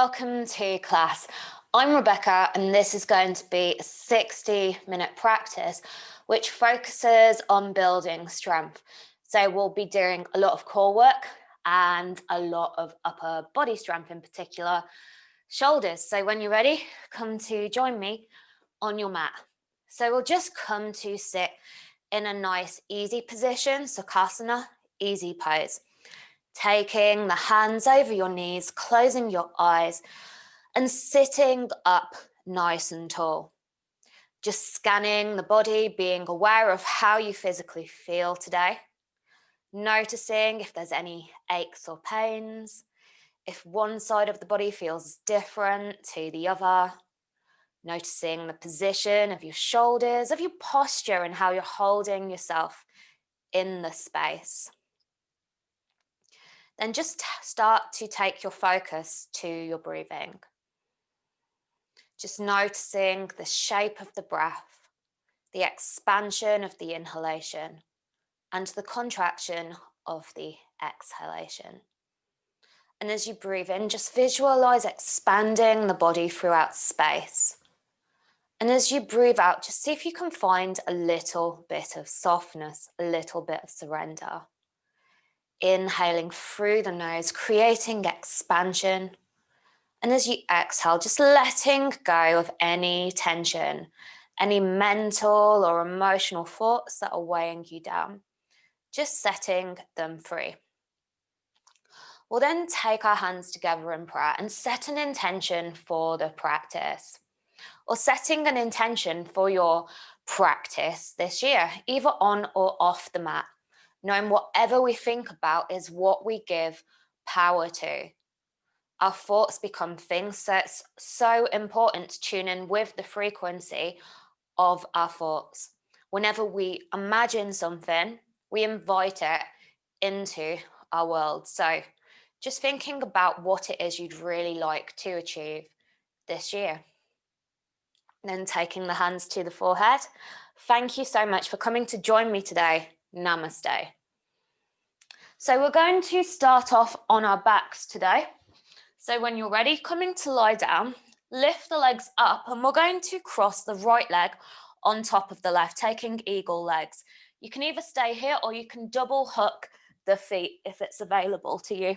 Welcome to class. I'm Rebecca and this is going to be a 60-minute practice which focuses on building strength. So we'll be doing a lot of core work and a lot of upper body strength, in particular shoulders. So when you're ready, come to join me on your mat. So we'll just come to sit in a nice easy position, Sukhasana, easy pose. Taking the hands over your knees, closing your eyes and sitting up nice and tall. Just scanning the body, being aware of how you physically feel today. Noticing if there's any aches or pains, if one side of the body feels different to the other. Noticing the position of your shoulders, of your posture and how you're holding yourself in the space. Then just start to take your focus to your breathing. Just noticing the shape of the breath, the expansion of the inhalation, and the contraction of the exhalation. And as you breathe in, just visualize expanding the body throughout space. And as you breathe out, just see if you can find a little bit of softness, a little bit of surrender. Inhaling through the nose, creating expansion. And as you exhale, just letting go of any tension, any mental or emotional thoughts that are weighing you down, just setting them free. We'll then take our hands together in prayer and set an intention for the practice, or setting an intention for your practice this year, either on or off the mat. Knowing whatever we think about is what we give power to. Our thoughts become things, so it's so important to tune in with the frequency of our thoughts. Whenever we imagine something, we invite it into our world. So just thinking about what it is you'd really like to achieve this year. Then taking the hands to the forehead. Thank you so much for coming to join me today. Namaste. So we're going to start off on our backs today. So when you're ready, coming to lie down, lift the legs up and we're going to cross the right leg on top of the left, taking eagle legs. You can either stay here or you can double hook the feet if it's available to you.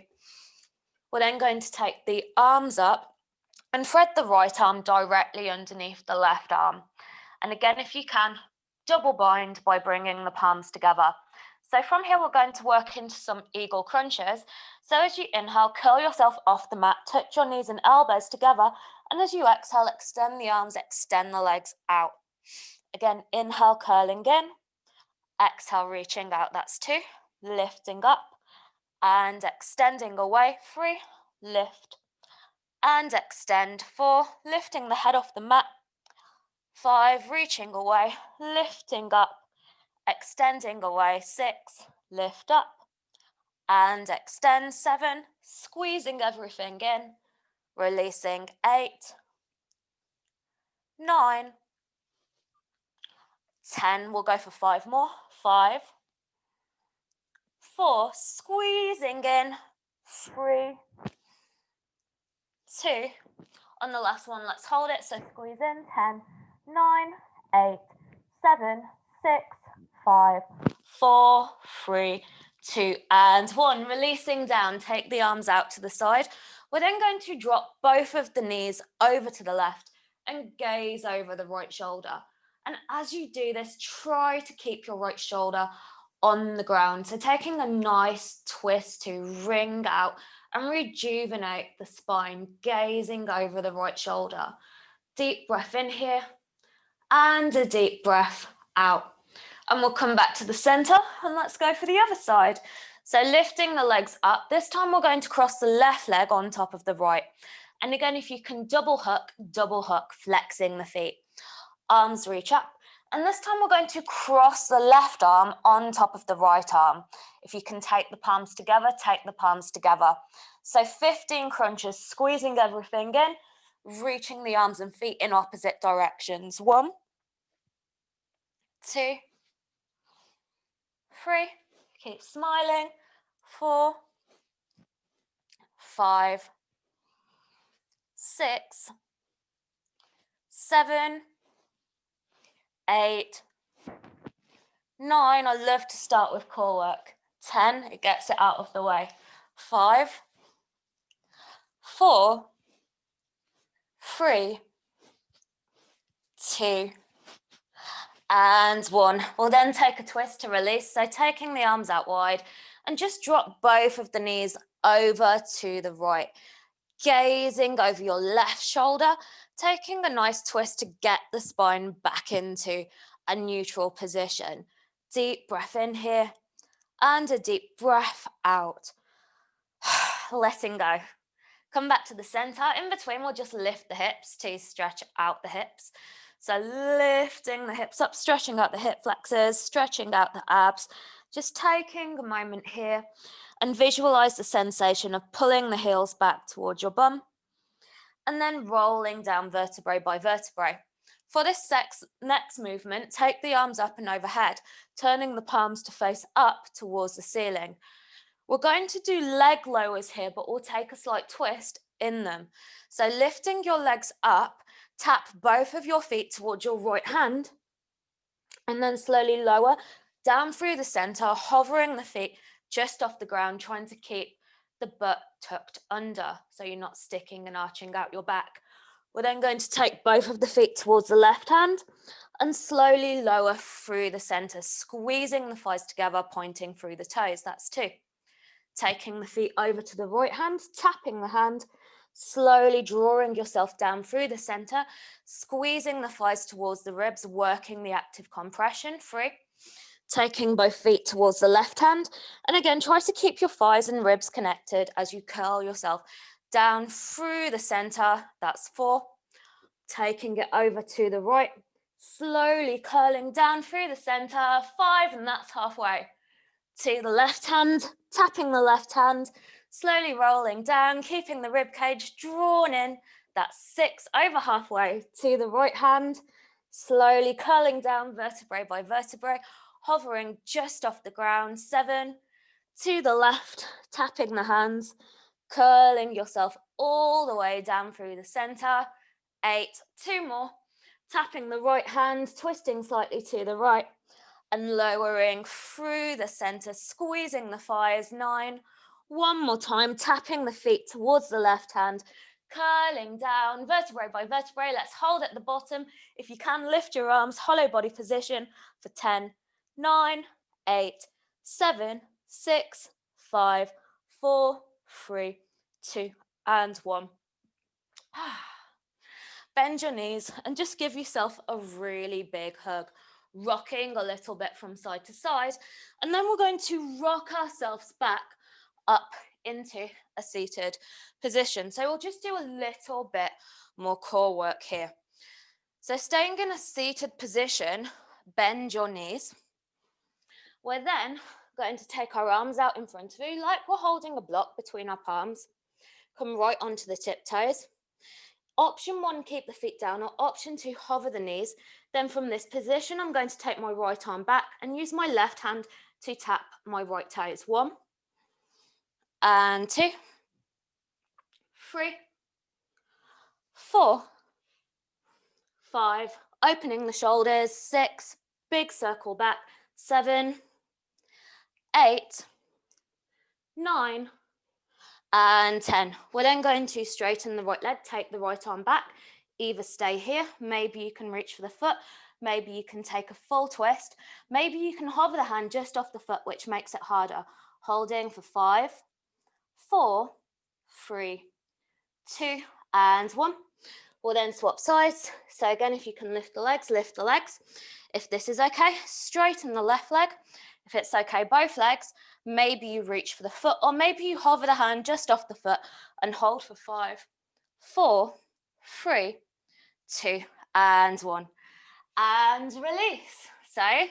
We're then going to take the arms up and thread the right arm directly underneath the left arm. And again, if you can, double bind by bringing the palms together. So from here, we're going to work into some eagle crunches. So as you inhale, curl yourself off the mat, touch your knees and elbows together. And as you exhale, extend the arms, extend the legs out. Again, inhale, curling in. Exhale, reaching out, that's 2. Lifting up and extending away, 3. Lift and extend, 4. Lifting the head off the mat. 5, reaching away, lifting up. Extending away, 6, lift up and extend, 7, squeezing everything in, releasing, 8, 9, 10, we'll go for 5 more, 5, 4, squeezing in, 3, 2, on the last one, let's hold it, so squeeze in, 10, 9, 8, 7, 6, 5, 4, 3, 2, and 1. Releasing down, take the arms out to the side. We're then going to drop both of the knees over to the left and gaze over the right shoulder. And as you do this, try to keep your right shoulder on the ground. So taking a nice twist to wring out and rejuvenate the spine, gazing over the right shoulder. Deep breath in here and a deep breath out. And we'll come back to the center and let's go for the other side. So lifting the legs up, this time we're going to cross the left leg on top of the right. And again, if you can double hook, flexing the feet. Arms reach up. And this time we're going to cross the left arm on top of the right arm. If you can take the palms together, take the palms together. So 15 crunches, squeezing everything in, reaching the arms and feet in opposite directions. 1, 2, 3, keep smiling, 4, 5, 6, 7, 8, 9. I love to start with core work. 10, it gets it out of the way. 5, 4, 3, 2, and 1. We'll then take a twist to release. So taking the arms out wide and just drop both of the knees over to the right. Gazing over your left shoulder, taking a nice twist to get the spine back into a neutral position. Deep breath in here and a deep breath out. Letting go. Come back to the center. In between, we'll just lift the hips to stretch out the hips. So lifting the hips up, stretching out the hip flexors, stretching out the abs. Just taking a moment here and visualize the sensation of pulling the heels back towards your bum and then rolling down vertebrae by vertebrae. For this next movement, take the arms up and overhead, turning the palms to face up towards the ceiling. We're going to do leg lowers here, but we'll take a slight twist in them. So lifting your legs up, tap both of your feet towards your right hand, and then slowly lower down through the center, hovering the feet just off the ground, trying to keep the butt tucked under so you're not sticking and arching out your back. We're then going to take both of the feet towards the left hand and slowly lower through the center, squeezing the thighs together, pointing through the toes. That's 2. Taking the feet over to the right hand, tapping the hand, slowly drawing yourself down through the center, squeezing the thighs towards the ribs, working the active compression. 3. Taking both feet towards the left hand. And again, try to keep your thighs and ribs connected as you curl yourself down through the center. That's 4. Taking it over to the right, slowly curling down through the center. 5, and that's halfway. To the left hand, tapping the left hand, slowly rolling down, keeping the rib cage drawn in. That's 6, over halfway. To the right hand, slowly curling down vertebrae by vertebrae, hovering just off the ground. 7, to the left, tapping the hands, curling yourself all the way down through the center. 8, 2 more, tapping the right hand, twisting slightly to the right, and lowering through the center, squeezing the thighs. 9, 1 more time, tapping the feet towards the left hand, curling down vertebrae by vertebrae. Let's hold at the bottom. If you can, lift your arms, hollow body position for 10, 9, 8, 7, 6, 5, 4, 3, 2, and 1. Bend your knees and just give yourself a really big hug, rocking a little bit from side to side. And then we're going to rock ourselves back up into a seated position. So we'll just do a little bit more core work here. So staying in a seated position, bend your knees. We're then going to take our arms out in front of you like we're holding a block between our palms. Come right onto the tiptoes. Option 1, keep the feet down, or option 2, hover the knees. Then from this position, I'm going to take my right arm back and use my left hand to tap my right toes. 1, and 2, 3, 4, 5, opening the shoulders. 6, big circle back. 7, 8, 9, and 10. We're then going to straighten the right leg, take the right arm back, either stay here, maybe you can reach for the foot, maybe you can take a full twist, maybe you can hover the hand just off the foot, which makes it harder. Holding for 5, 4, 3, 2, and 1. We'll then swap sides. So again, if you can lift the legs, lift the legs. If this is okay, straighten the left leg. If it's okay, both legs, maybe you reach for the foot, or maybe you hover the hand just off the foot and hold for 5, 4, 3, 2, and 1. And release. So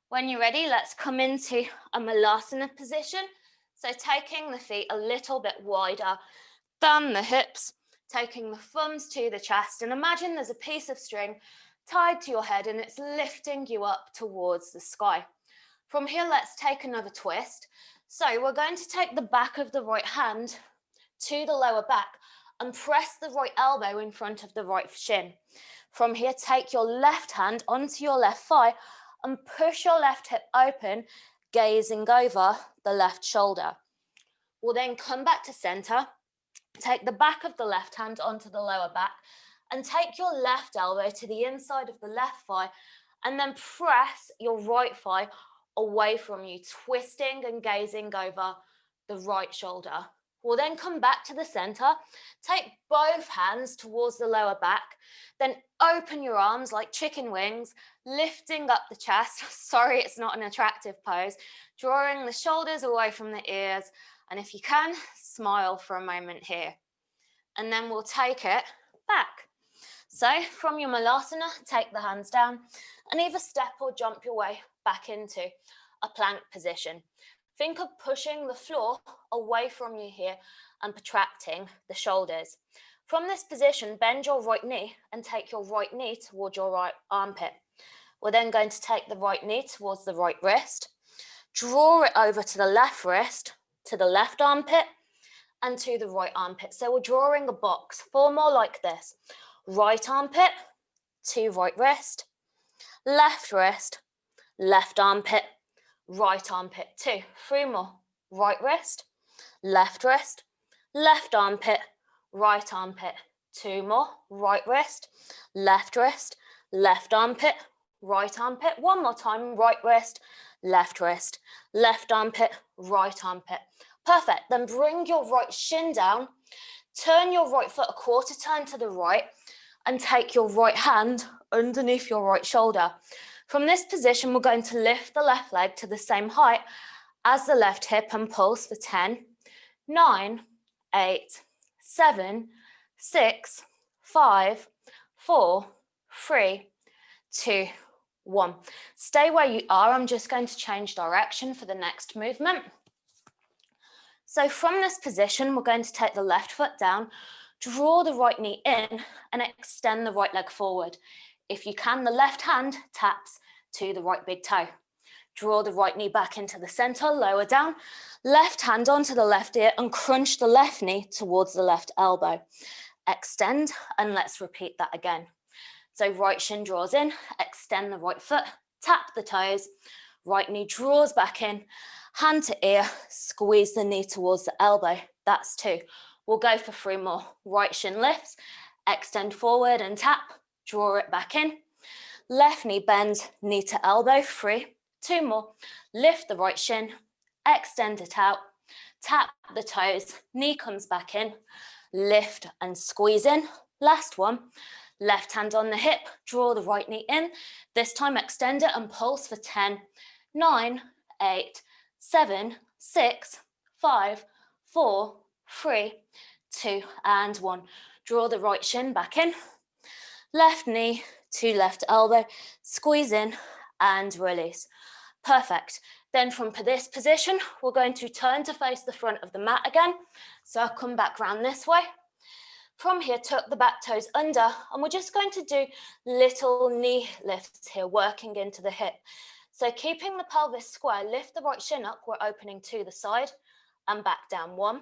when you're ready, let's come into a Malasana position. So taking the feet a little bit wider than the hips, taking the thumbs to the chest, and imagine there's a piece of string tied to your head and it's lifting you up towards the sky. From here, let's take another twist. So we're going to take the back of the right hand to the lower back, and press the right elbow in front of the right shin. From here, take your left hand onto your left thigh and push your left hip open, gazing over the left shoulder. We'll then come back to center, take the back of the left hand onto the lower back, and take your left elbow to the inside of the left thigh, and then press your right thigh away from you, twisting and gazing over the right shoulder. We'll then come back to the center, take both hands towards the lower back, then open your arms like chicken wings, lifting up the chest. Sorry, it's not an attractive pose. Drawing the shoulders away from the ears, and if you can, smile for a moment here. And then we'll take it back. So from your Malasana, take the hands down and either step or jump your way back into a plank position. Think of pushing the floor away from you here and protracting the shoulders. From this position, bend your right knee and take your right knee towards your right armpit. We're then going to take the right knee towards the right wrist, draw it over to the left wrist, to the left armpit, and to the right armpit. So we're drawing a box, 4 more like this. Right armpit, to right wrist, left armpit, right armpit, 2. 3 more. Right wrist, left armpit, right armpit. 2 more. Right wrist, left armpit, right armpit. 1 more time. Right wrist, left armpit, right armpit. Perfect. Then bring your right shin down, turn your right foot a quarter turn to the right, and take your right hand underneath your right shoulder. From this position, we're going to lift the left leg to the same height as the left hip and pulse for 10, 9, 8, 7, 6, 5, 4, 3, 2, 1. Stay where you are. I'm just going to change direction for the next movement. So from this position, we're going to take the left foot down, draw the right knee in, and extend the right leg forward. If you can, the left hand taps to the right big toe. Draw the right knee back into the center, lower down, left hand onto the left ear, and crunch the left knee towards the left elbow. Extend, and let's repeat that again. So right shin draws in, extend the right foot, tap the toes, right knee draws back in, hand to ear, squeeze the knee towards the elbow. That's 2. We'll go for 3 more. Right shin lifts, extend forward and tap, draw it back in. Left knee bends, knee to elbow, 3. 2 more. Lift the right shin, extend it out, tap the toes, knee comes back in, lift and squeeze in. Last one. Left hand on the hip, draw the right knee in. This time extend it and pulse for 10, 9, 8, 7, 6, 5, 4, 3, 2, and 1. Draw the right shin back in. Left knee to left elbow, squeeze in and release. Perfect. Then from this position, we're going to turn to face the front of the mat again. So I'll come back round this way. From here, tuck the back toes under, and we're just going to do little knee lifts here, working into the hip. So keeping the pelvis square, lift the right shin up, we're opening to the side and back down. 1,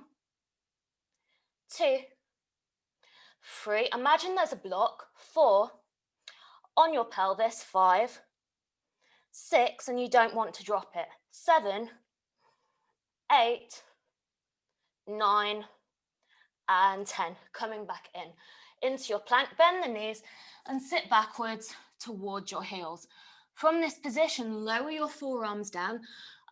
2, 3, imagine there's a block. 4, on your pelvis. 5, 6, and you don't want to drop it. 7, 8, 9, and 10. Coming back in. Into your plank, bend the knees and sit backwards towards your heels. From this position, lower your forearms down.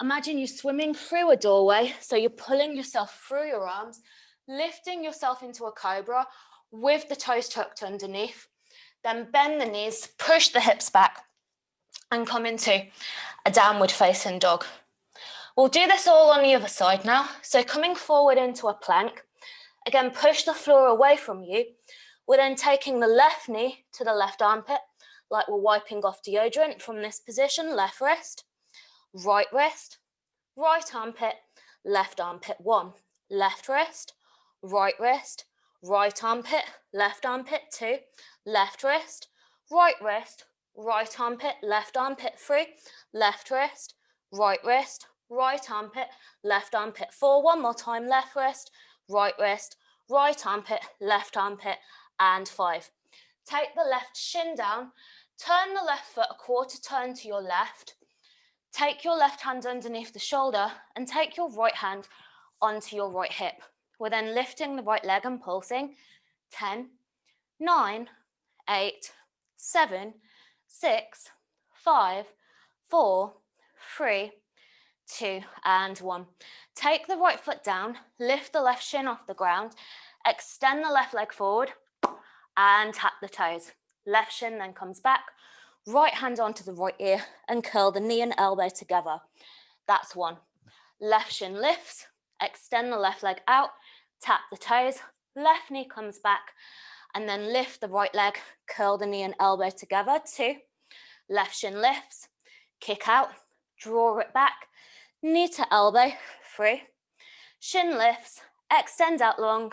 Imagine you swimming through a doorway, so you're pulling yourself through your arms, lifting yourself into a cobra with the toes tucked underneath. Then bend the knees, push the hips back, and come into a downward facing dog. We'll do this all on the other side now. So coming forward into a plank, again, push the floor away from you. We're then taking the left knee to the left armpit, like we're wiping off deodorant. From this position, left wrist, right armpit, left armpit. 1, left wrist, right armpit, left armpit. 2, left wrist, right armpit, left armpit. 3, left wrist, right armpit, left armpit. 4, 1 more time, left wrist, right right armpit, left armpit, and 5. Take the left shin down, turn the left foot a quarter turn to your left, take your left hand underneath the shoulder and take your right hand onto your right hip. We're then lifting the right leg and pulsing. 10, 9, 8, 7, 6, 5, 4, 3, 2, and 1. Take the right foot down, lift the left shin off the ground, extend the left leg forward, and tap the toes. Left shin then comes back, right hand onto the right ear, and curl the knee and elbow together. That's 1. Left shin lifts, extend the left leg out, tap the toes, left knee comes back, and then lift the right leg, curl the knee and elbow together. 2. Left shin lifts, kick out, draw it back, knee to elbow. 3. Shin lifts, extend out long,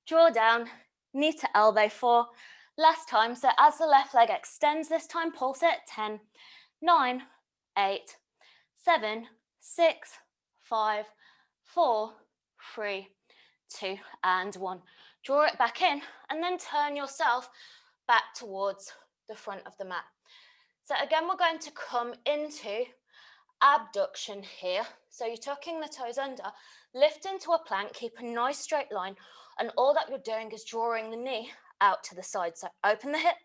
draw down, knee to elbow. 4. Last time, so as the left leg extends this time, pulse it. 10, 9, 8, 7, 6, 5, 4, 3, 2, and 1. Draw it back in and then turn yourself back towards the front of the mat. So again, we're going to come into abduction here. So you're tucking the toes under, lift into a plank, keep a nice straight line, and all that you're doing is drawing the knee out to the side. So open the hip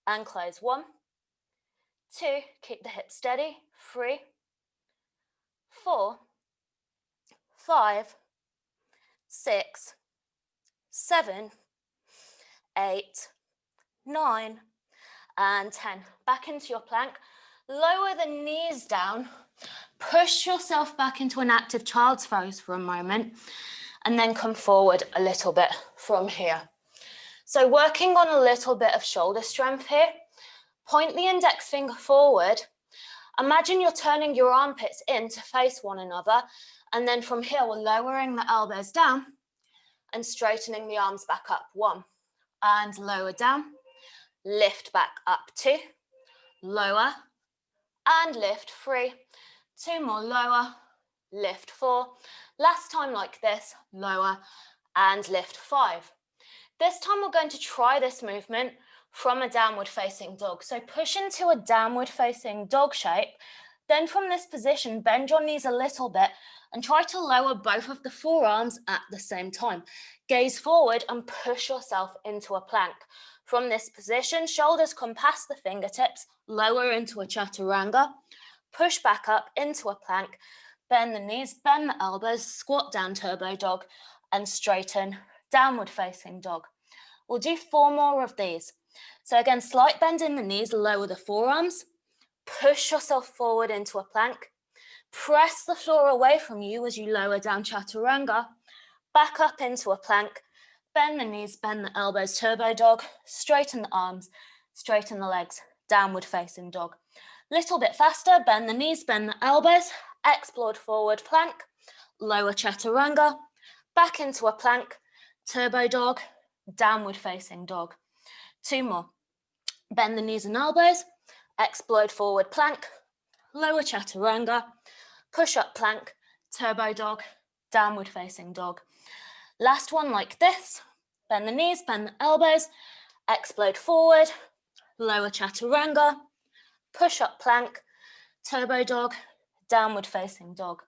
and close. 1, 2, keep the hip steady. 3, 4, 5, 6, 7, 8, 9, and 10. Back into your plank. Lower the knees down. Push yourself back into an active child's pose for a moment, and then come forward a little bit from here. So working on a little bit of shoulder strength here. Point the index finger forward. Imagine you're turning your armpits in to face one another, and then from here we're lowering the elbows down and straightening the arms back up. 1, and lower down, lift back up. 2, lower, and lift. 3, 2 more, lower, lift. 4, last time like this, lower, and lift. 5. This time we're going to try this movement from a downward facing dog. So push into a downward facing dog shape. Then from this position, bend your knees a little bit and try to lower both of the forearms at the same time. Gaze forward and push yourself into a plank. From this position, shoulders come past the fingertips, lower into a chaturanga, push back up into a plank, bend the knees, bend the elbows, squat down turbo dog, and straighten downward facing dog. We'll do 4 more of these. So again, slight bend in the knees, lower the forearms, push yourself forward into a plank, press the floor away from you as you lower down chaturanga, back up into a plank, bend the knees, bend the elbows, turbo dog, straighten the arms, straighten the legs, downward facing dog. Little bit faster, bend the knees, bend the elbows, explode forward plank, lower chaturanga, back into a plank, turbo dog, downward facing dog. 2 more. Bend the knees and elbows, explode forward plank, lower chaturanga, push up plank, turbo dog, downward facing dog. Last one like this. Bend the knees, bend the elbows, explode forward, lower chaturanga, push up plank, turbo dog, downward facing dog.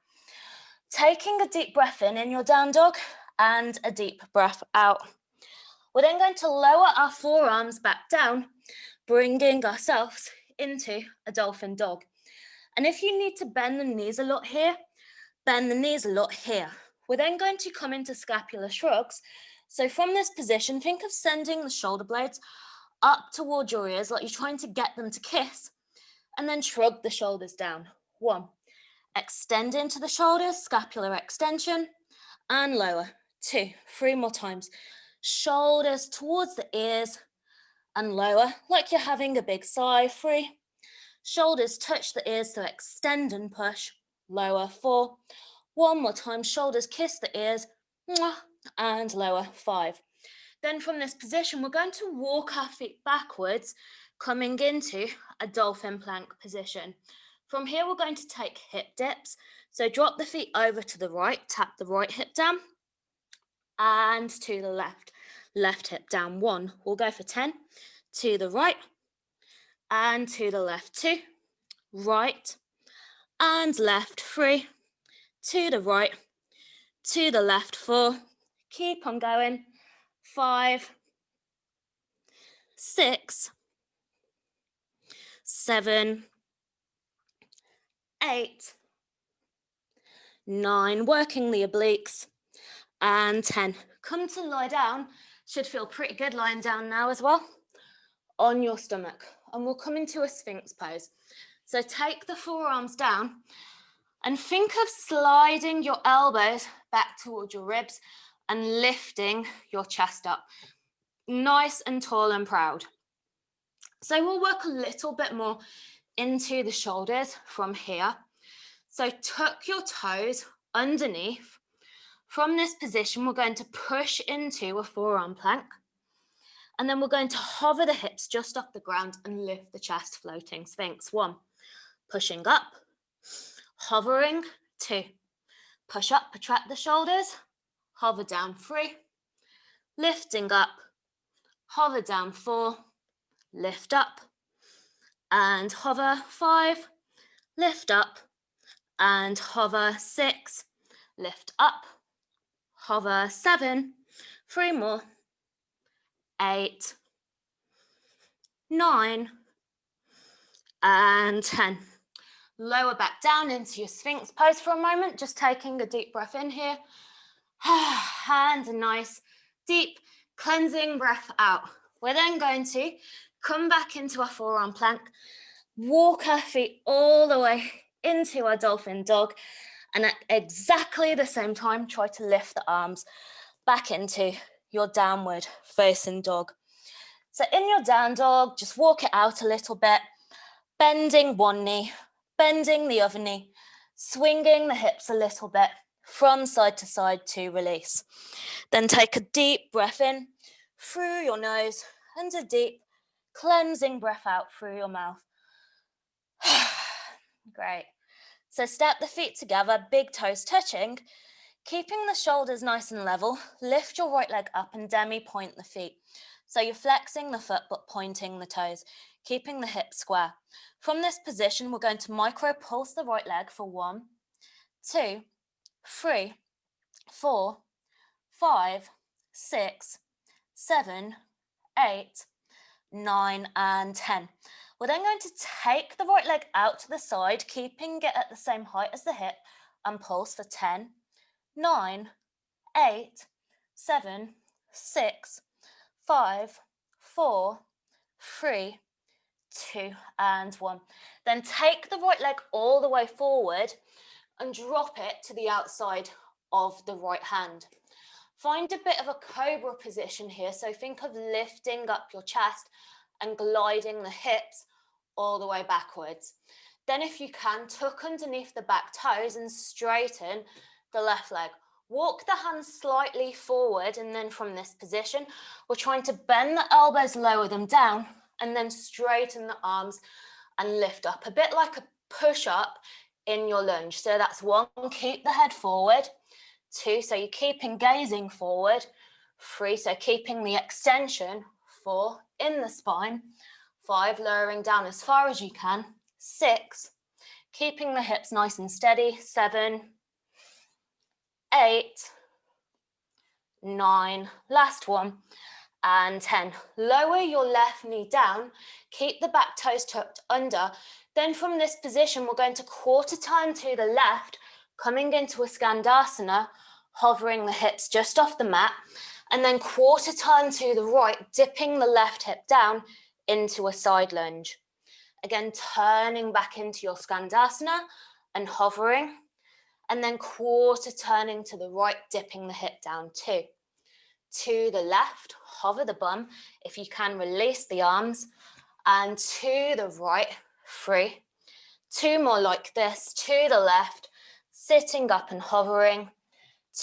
Taking a deep breath in your down dog and a deep breath out. We're then going to lower our forearms back down, bringing ourselves into a dolphin dog. And if you need to bend the knees a lot here, bend the knees a lot here. We're then going to come into scapular shrugs. So from this position, think of sending the shoulder blades up towards your ears, like you're trying to get them to kiss, and then shrug the shoulders down. 1, extend into the shoulders, scapular extension, and lower. 2, 3 more times. Shoulders towards the ears and lower, like you're having a big sigh. 3, shoulders touch the ears, so extend and push, lower. 4, 1 more time, shoulders kiss the ears, and lower. 5. Then from this position, we're going to walk our feet backwards, coming into a dolphin plank position. From here, we're going to take hip dips. So drop the feet over to the right, tap the right hip down, and to the left. Left hip down, 1. We'll go for 10. To the right and to the left, 2. Right and left, 3. To the right, to the left, 4. Keep on going. 5, 6, 7, 8, 9, working the obliques, and 10. Come to lie down. Should feel pretty good lying down now as well, on your stomach. And we'll come into a Sphinx pose. So take the forearms down and think of sliding your elbows back towards your ribs and lifting your chest up. Nice and tall and proud. So we'll work a little bit more into the shoulders from here. So tuck your toes underneath. From this position, we're going to push into a forearm plank. And then we're going to hover the hips just off the ground and lift the chest, floating Sphinx. 1, pushing up, hovering. 2, push up, protract the shoulders, hover down. 3, lifting up, hover down. 4, lift up, and hover. 5, lift up, and hover. 6, lift up, hover. 7, 3 more. 8, 9, and 10. Lower back down into your Sphinx pose for a moment, just taking a deep breath in here. And a nice, deep, cleansing breath out. We're then going to come back into our forearm plank, walk our feet all the way into our dolphin dog, and at exactly the same time, try to lift the arms back into your downward facing dog. So in your down dog, just walk it out a little bit, bending one knee, bending the other knee, swinging the hips a little bit from side to side to release. Then take a deep breath in through your nose and a deep cleansing breath out through your mouth. Great. So step the feet together, big toes touching, keeping the shoulders nice and level. Lift your right leg up and demi-point the feet. So you're flexing the foot but pointing the toes, keeping the hips square. From this position, we're going to micro pulse the right leg for 1, 2, 3, 4, 5, 6, 7, 8, 9, and 10. We're then going to take the right leg out to the side, keeping it at the same height as the hip, and pulse for 10, 9, 8, 7, 6, 5, 4, 3, 2, and 1. Then take the right leg all the way forward and drop it to the outside of the right hand. Find a bit of a cobra position here. So think of lifting up your chest and gliding the hips all the way backwards. Then if you can, tuck underneath the back toes and straighten the left leg. Walk the hands slightly forward, and then from this position, we're trying to bend the elbows, lower them down, and then straighten the arms and lift up, a bit like a push-up in your lunge. So that's 1, keep the head forward. 2, so you're keeping gazing forward. 3, so keeping the extension. 4, in the spine. 5, lowering down as far as you can. 6, keeping the hips nice and steady. 7, 8, 9, last one, and 10. Lower your left knee down, keep the back toes tucked under. Then from this position, we're going to quarter turn to the left, coming into a Skandasana, hovering the hips just off the mat, and then quarter turn to the right, dipping the left hip down into a side lunge. Again, turning back into your Skandasana and hovering, and then quarter turning to the right, dipping the hip down too. To the left, hover the bum. If you can, release the arms. And to the right, 3. 2 more like this. To the left, sitting up and hovering.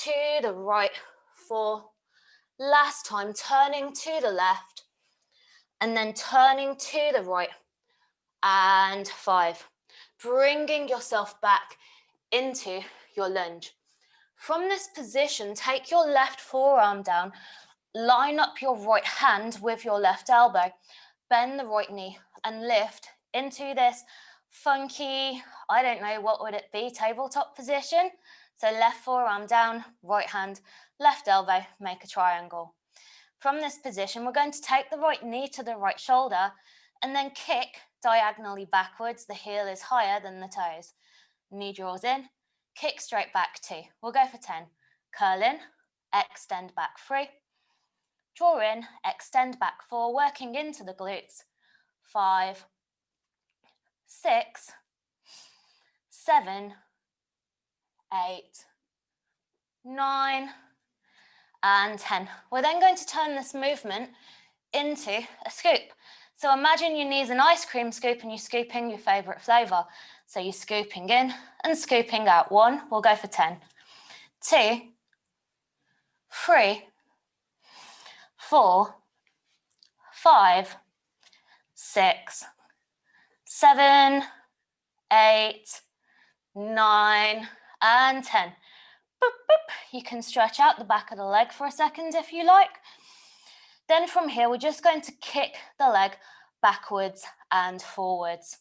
To the right, 4. Last time, turning to the left. And then turning to the right. And 5. Bringing yourself back into your lunge. From this position, take your left forearm down, line up your right hand with your left elbow, bend the right knee and lift into this funky, I don't know, what would it be, tabletop position. So left forearm down, right hand, left elbow, make a triangle. From this position, we're going to take the right knee to the right shoulder and then kick diagonally backwards. The heel is higher than the toes. Knee draws in, kick straight back 2. We'll go for 10. Curl in, extend back 3. Draw in, extend back 4, working into the glutes. 5, 6, 7, 8, 9, and 10. We're then going to turn this movement into a scoop. So imagine your knee's an ice cream scoop and you're scooping your favorite flavor. So you're scooping in and scooping out. 1, we'll go for 10. 2, 3, 4, 5, 6, 7, 8, 9, and 10. Boop, boop. You can stretch out the back of the leg for a second if you like. Then from here, we're just going to kick the leg backwards and forwards.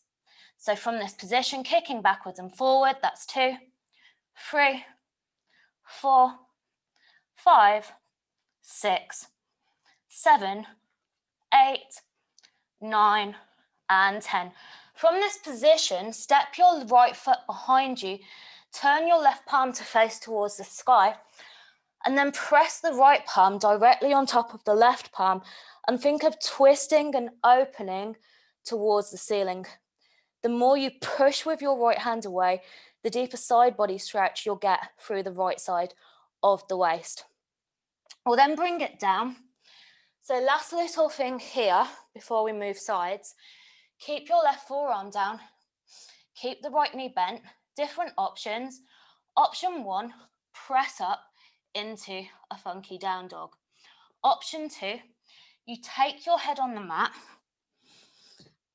So from this position, kicking backwards and forward, that's 2, 3, 4, 5, 6, 7, 8, 9, and 10. From this position, step your right foot behind you, turn your left palm to face towards the sky, and then press the right palm directly on top of the left palm and think of twisting and opening towards the ceiling. The more you push with your right hand away, the deeper side body stretch you'll get through the right side of the waist. We'll then bring it down. So last little thing here before we move sides, keep your left forearm down, keep the right knee bent. Different options. Option 1, press up into a funky down dog. Option 2, you take your head on the mat,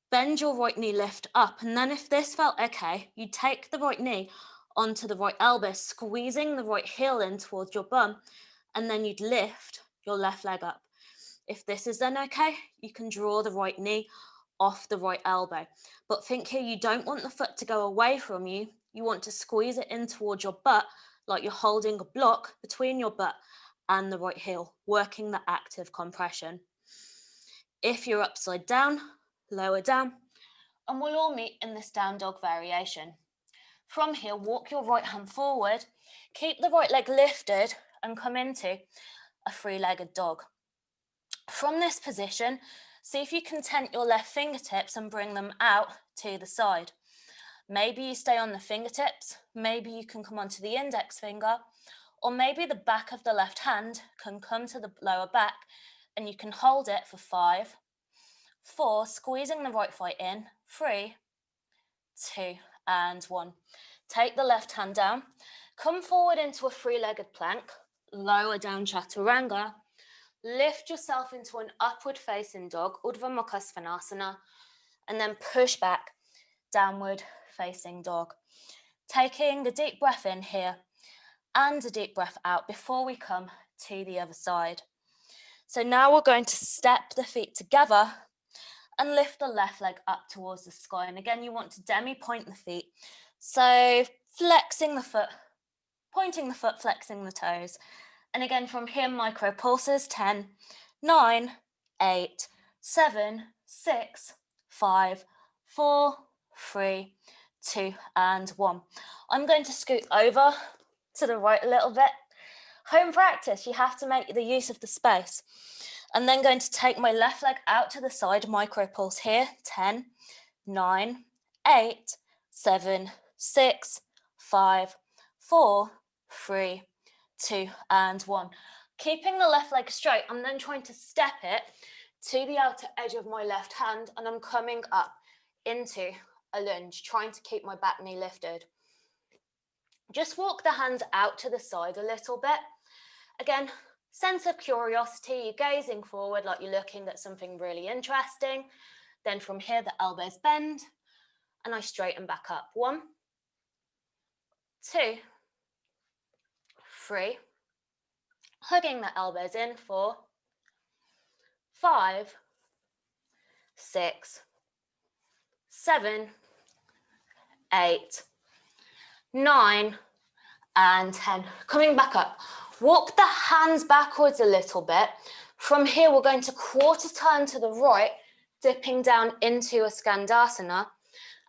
bend your right knee, lift up, and then if this felt okay, you take the right knee onto the right elbow, squeezing the right heel in towards your bum, and then you'd lift your left leg up. If this is then okay, you can draw the right knee off the right elbow. But think here, you don't want the foot to go away from you. You want to squeeze it in towards your butt, like you're holding a block between your butt and the right heel, working the active compression. If you're upside down, lower down, and we'll all meet in this down dog variation. From here, walk your right hand forward, keep the right leg lifted, and come into a three-legged dog. From this position, see if you can tent your left fingertips and bring them out to the side. Maybe you stay on the fingertips, maybe you can come onto the index finger, or maybe the back of the left hand can come to the lower back and you can hold it for 5, 4, squeezing the right foot in, 3, 2, and 1. Take the left hand down, come forward into a three-legged plank, lower down chaturanga, lift yourself into an upward facing dog, Urdhva Mukha Svanasana, and then push back, downward facing dog. Taking a deep breath in here and a deep breath out before we come to the other side. So now we're going to step the feet together and lift the left leg up towards the sky. And again, you want to demi-point the feet. So flexing the foot, pointing the foot, flexing the toes. And again, from here, micro pulses, 10, 9, 8, 7, 6, 5, 4, 3, 2, and 1. I'm going to scoot over to the right a little bit. Home practice, you have to make the use of the space. I'm then going to take my left leg out to the side, micro pulse here, 10, 9, 8, 7, 6, 5, 4, 3, 2, and 1. Keeping the left leg straight, I'm then trying to step it to the outer edge of my left hand and I'm coming up into a lunge, trying to keep my back knee lifted. Just walk the hands out to the side a little bit. Again, sense of curiosity, you're gazing forward like you're looking at something really interesting. Then from here, the elbows bend and I straighten back up. 1, 2, 3, hugging the elbows in, 4, 5, 6, 7, 8, 9, and 10. Coming back up. Walk the hands backwards a little bit. From here, we're going to quarter turn to the right, dipping down into a Skandasana,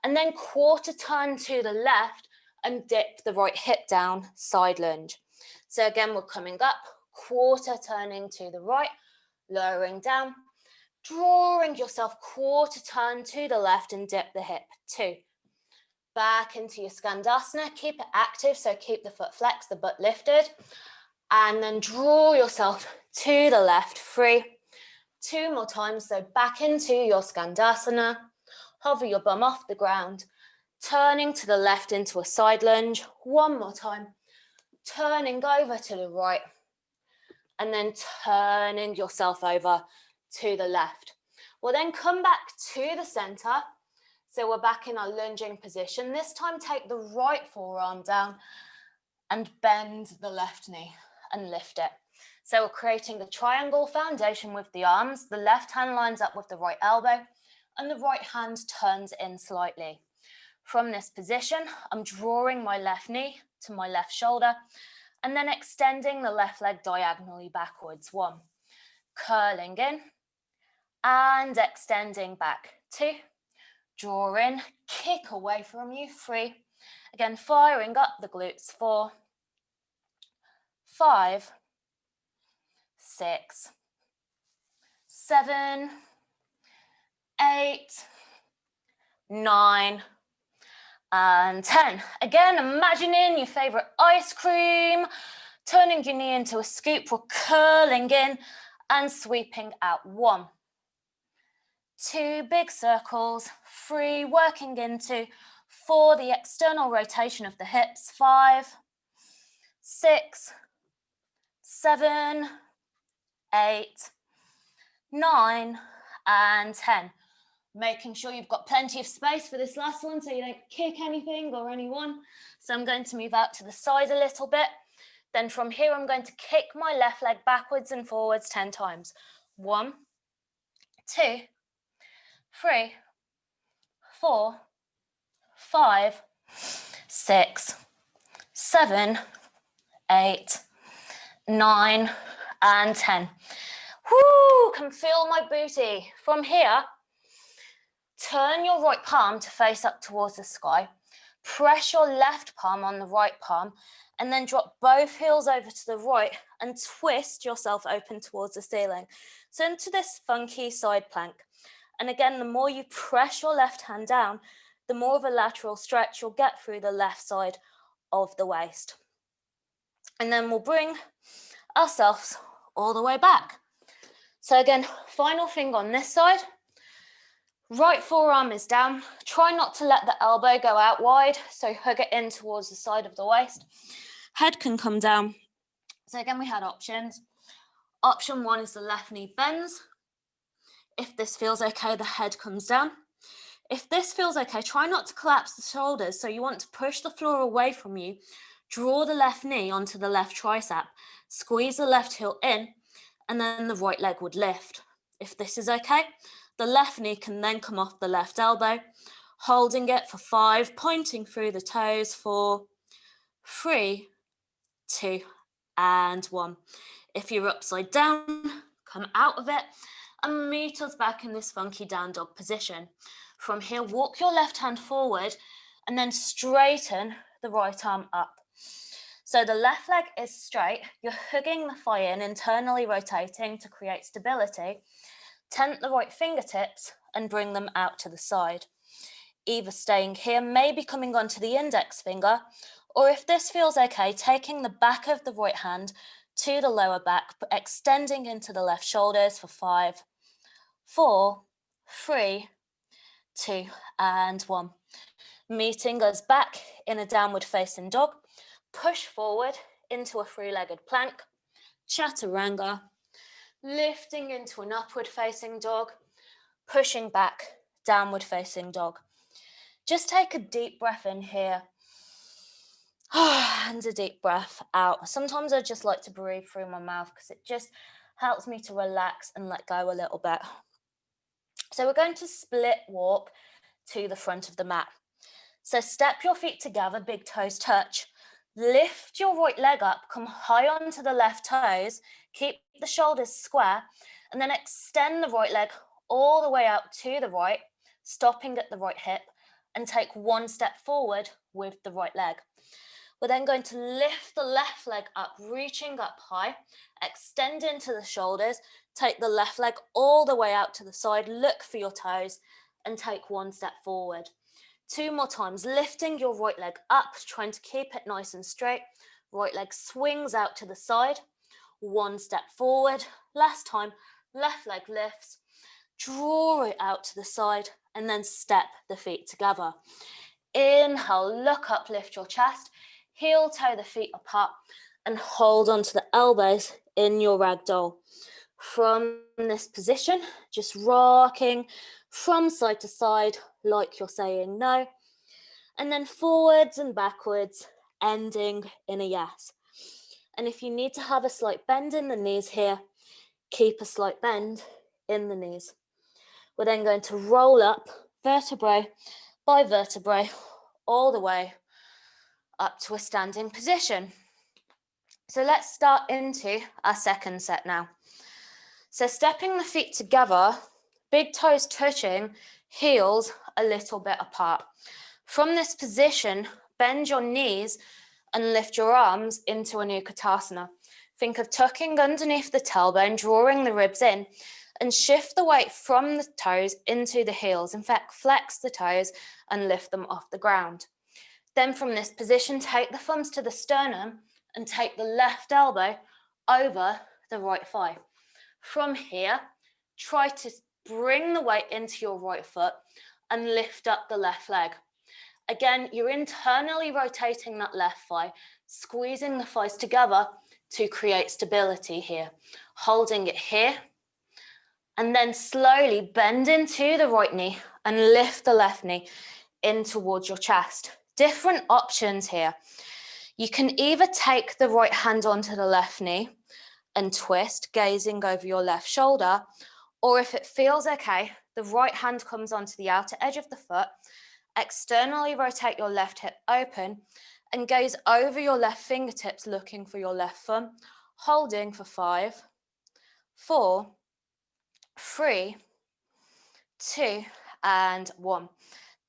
and then quarter turn to the left and dip the right hip down, side lunge. So again, we're coming up, quarter turning to the right, lowering down, drawing yourself quarter turn to the left and dip the hip, 2. Back into your Skandasana, keep it active, so keep the foot flexed, the butt lifted, and then draw yourself to the left, 3. 2 more times, so back into your Skandasana, hover your bum off the ground, turning to the left into a side lunge, 1 more time, turning over to the right, and then turning yourself over to the left. We'll then come back to the center. So we're back in our lunging position. This time, take the right forearm down and bend the left knee and lift it. So we're creating a triangle foundation with the arms. The left hand lines up with the right elbow and the right hand turns in slightly. From this position, I'm drawing my left knee to my left shoulder and then extending the left leg diagonally backwards. 1, curling in and extending back. 2, draw in, kick away from you, 3. Again, firing up the glutes, 4, 5, 6, 7, 8, 9, and 10. Again, imagining your favorite ice cream, turning your knee into a scoop, we're curling in and sweeping out. 1, 2 big circles, 3 working into, 4 the external rotation of the hips, 5, 6, 7, 8, 9, and 10. Making sure you've got plenty of space for this last one so you don't kick anything or anyone. So I'm going to move out to the side a little bit. Then from here, I'm going to kick my left leg backwards and forwards 10 times. 1, 2, 3, 4, 5, 6, 7, 8, 9, and 10. Woo, can feel my booty. From here, turn your right palm to face up towards the sky. Press your left palm on the right palm and then drop both heels over to the right and twist yourself open towards the ceiling. So into this funky side plank. And again, the more you press your left hand down, the more of a lateral stretch you'll get through the left side of the waist. And then we'll bring ourselves all the way back. So again, final thing on this side. Right forearm is down. Try not to let the elbow go out wide, so hug it in towards the side of the waist. Head can come down. So again, we had options. Option 1 is the left knee bends. If this feels okay, the head comes down. If this feels okay, try not to collapse the shoulders. So you want to push the floor away from you. Draw the left knee onto the left tricep. Squeeze the left heel in, and then the right leg would lift. If this is okay, the left knee can then come off the left elbow, holding it for 5, pointing through the toes, 4, 3, 2, and 1. If you're upside down, come out of it and meet us back in this funky down dog position. From here, walk your left hand forward and then straighten the right arm up. So the left leg is straight, you're hugging the thigh in, internally rotating to create stability. Tent the right fingertips and bring them out to the side. Either staying here, maybe coming onto the index finger, or if this feels okay, taking the back of the right hand to the lower back, but extending into the left shoulders for 5, 4, 3, 2, and 1. Meeting us back in a downward facing dog. Push forward into a 3-legged plank, chaturanga, lifting into an upward facing dog, pushing back, downward facing dog. Just take a deep breath in here. And a deep breath out. Sometimes I just like to breathe through my mouth because it just helps me to relax and let go a little bit. So we're going to split walk to the front of the mat. So step your feet together, big toes touch. Lift your right leg up, come high onto the left toes, keep the shoulders square, and then extend the right leg all the way out to the right, stopping at the right hip, and take one step forward with the right leg. We're then going to lift the left leg up, reaching up high, extend into the shoulders, take the left leg all the way out to the side, look for your toes, and take one step forward. 2 more times, lifting your right leg up, trying to keep it nice and straight. Right leg swings out to the side, 1 step forward. Last time, left leg lifts, draw it out to the side, and then step the feet together. Inhale, look up, lift your chest, heel toe the feet apart, and hold onto the elbows in your ragdoll. From this position, just rocking from side to side like you're saying no, and then forwards and backwards, ending in a yes. And if you need to have a slight bend in the knees here, keep a slight bend in the knees. We're then going to roll up vertebrae by vertebrae all the way up to a standing position. So let's start into our second set now. So stepping the feet together, big toes touching, heels a little bit apart. From this position, bend your knees and lift your arms into a Utkatasana. Think of tucking underneath the tailbone, drawing the ribs in, and shift the weight from the toes into the heels. In fact, flex the toes and lift them off the ground. Then from this position, take the thumbs to the sternum and take the left elbow over the right thigh. From here, try to bring the weight into your right foot and lift up the left leg. Again, you're internally rotating that left thigh, squeezing the thighs together to create stability here. Holding it here, and then slowly bend into the right knee and lift the left knee in towards your chest. Different options here. You can either take the right hand onto the left knee and twist, gazing over your left shoulder, or if it feels okay, the right hand comes onto the outer edge of the foot, externally rotate your left hip open and gaze over your left fingertips, looking for your left thumb, holding for 5, 4, 3, 2, and 1.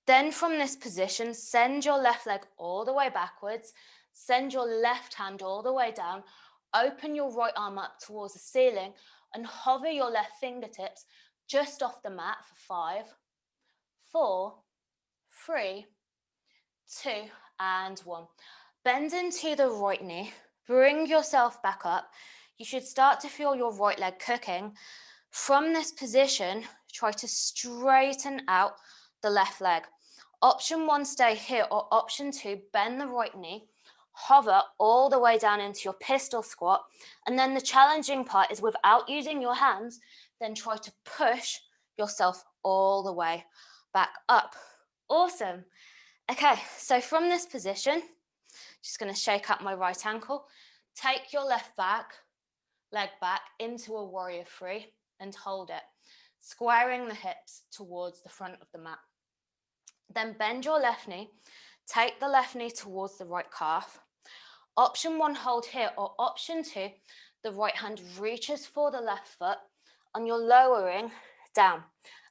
Then from this position, send your left leg all the way backwards, send your left hand all the way down, open your right arm up towards the ceiling and hover your left fingertips just off the mat for 5, 4, 3, 2, and 1. Bend into the right knee, bring yourself back up. You should start to feel your right leg cooking. From this position, try to straighten out the left leg. Option 1, stay here, or option 2, bend the right knee, hover all the way down into your pistol squat. And then the challenging part is without using your hands, then try to push yourself all the way back up. Awesome. Okay, so from this position, just going to shake up my right ankle, take your left leg back into a warrior 3 and hold it, squaring the hips towards the front of the mat. Then bend your left knee, take the left knee towards the right calf. Option 1, hold here, or option 2, the right hand reaches for the left foot and you're lowering down,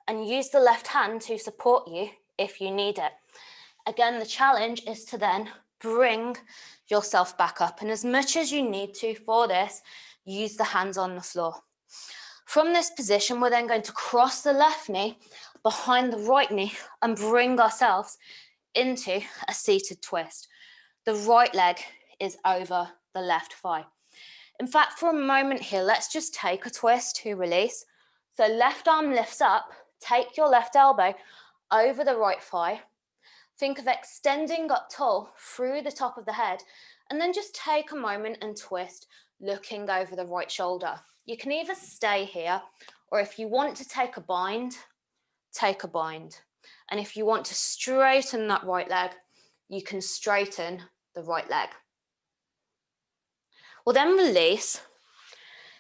and use the left hand to support you if you need it. Again, the challenge is to then bring yourself back up, and as much as you need to for this, use the hands on the floor. From this position, we're then going to cross the left knee behind the right knee and bring ourselves into a seated twist. The right leg is over the left thigh. In fact, for a moment here, let's just take a twist to release. So left arm lifts up, take your left elbow over the right thigh. Think of extending up tall through the top of the head, and then just take a moment and twist, looking over the right shoulder. You can either stay here, or if you want to take a bind, take a bind. And if you want to straighten that right leg, you can straighten the right leg. We'll then release.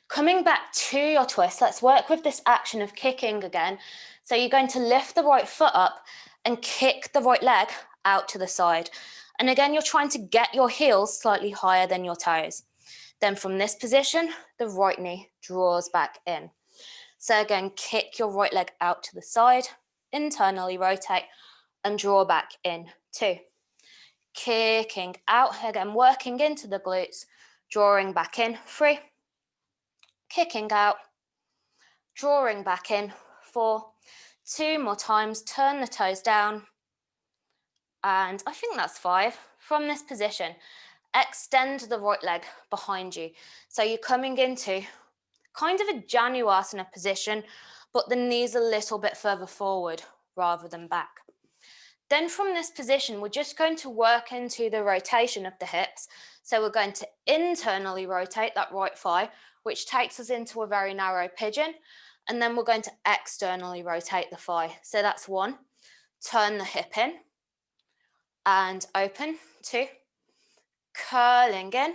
Coming back to your twist, let's work with this action of kicking again. So you're going to lift the right foot up and kick the right leg out to the side. And again, you're trying to get your heels slightly higher than your toes. Then from this position, the right knee draws back in. So again, kick your right leg out to the side, internally rotate and draw back in. 2. Kicking out, again, working into the glutes, drawing back in. 3. Kicking out, drawing back in. 4. 2 more times, turn the toes down. And I think that's 5. From this position, extend the right leg behind you. So you're coming into kind of a Januasana position, but the knees a little bit further forward rather than back. Then from this position, we're just going to work into the rotation of the hips. So we're going to internally rotate that right thigh, which takes us into a very narrow pigeon. And then we're going to externally rotate the thigh. So that's 1. Turn the hip in and open. 2. Curling in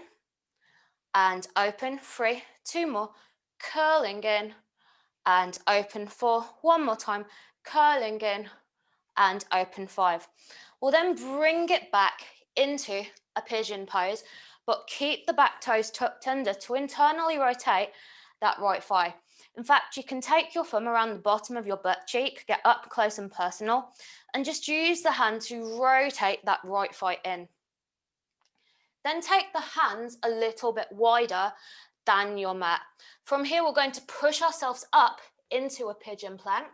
and open. 3. 2 more. Curling in and open. 4. 1 more time. Curling in and open. 5. We'll then bring it back into a pigeon pose, but keep the back toes tucked under to internally rotate that right thigh. In fact, you can take your thumb around the bottom of your butt cheek, get up close and personal, and just use the hand to rotate that right thigh in. Then take the hands a little bit wider than your mat. From here, we're going to push ourselves up into a pigeon plank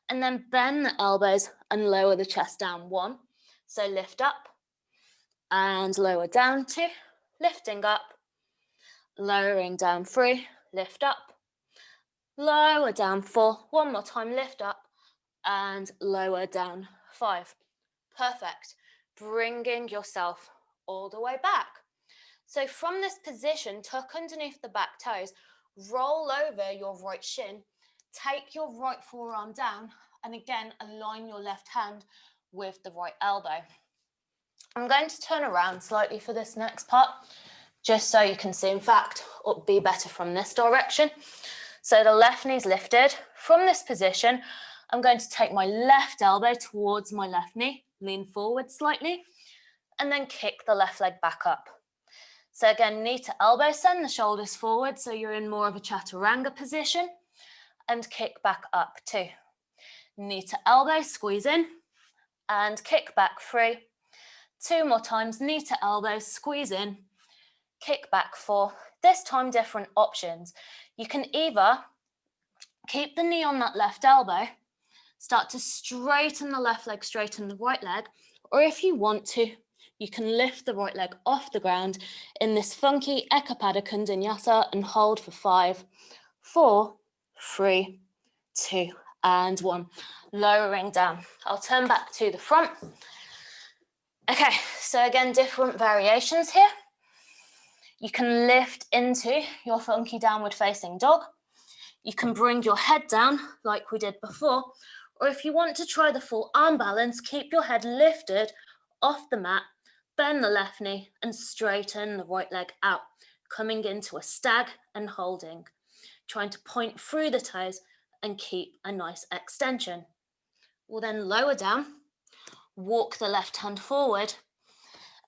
and then bend the elbows and lower the chest down. 1. So lift up and lower down. 2. Lifting up, lowering down. 3. Lift up, lower down. 4. 1 more time, lift up and lower down. 5. Perfect. Bringing yourself all the way back. So from this position, tuck underneath the back toes, roll over your right shin, take your right forearm down, and again, align your left hand with the right elbow. I'm going to turn around slightly for this next part, just so you can see. In fact, it'll be better from this direction. So the left knee's lifted. From this position, I'm going to take my left elbow towards my left knee, lean forward slightly, and then kick the left leg back up. So again, knee to elbow, send the shoulders forward so you're in more of a chaturanga position, and kick back up. 2. Knee to elbow, squeeze in, and kick back. 3. 2 more times, knee to elbow, squeeze in, kick back. 4. This time, different options. You can either keep the knee on that left elbow, start to straighten the left leg, straighten the right leg, or if you want to, you can lift the right leg off the ground in this funky Ekapada Kundanyasa and hold for 5, 4, 3, 2, and 1. Lowering down. I'll turn back to the front. Okay, so again, different variations here. You can lift into your funky downward facing dog. You can bring your head down like we did before, or if you want to try the full arm balance, keep your head lifted off the mat, bend the left knee and straighten the right leg out, coming into a stag and holding, trying to point through the toes and keep a nice extension. We'll then lower down, walk the left hand forward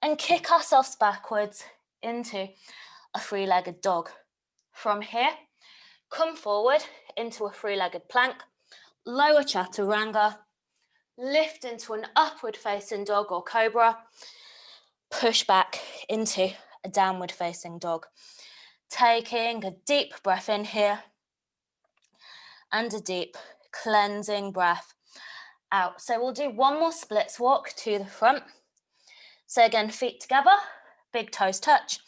and kick ourselves backwards into a three-legged dog. From here, come forward into a three-legged plank, lower chaturanga, lift into an upward facing dog or cobra, push back into a downward facing dog. Taking a deep breath in here and a deep cleansing breath out. So we'll do one more splits walk to the front. So again, feet together, big toes touch.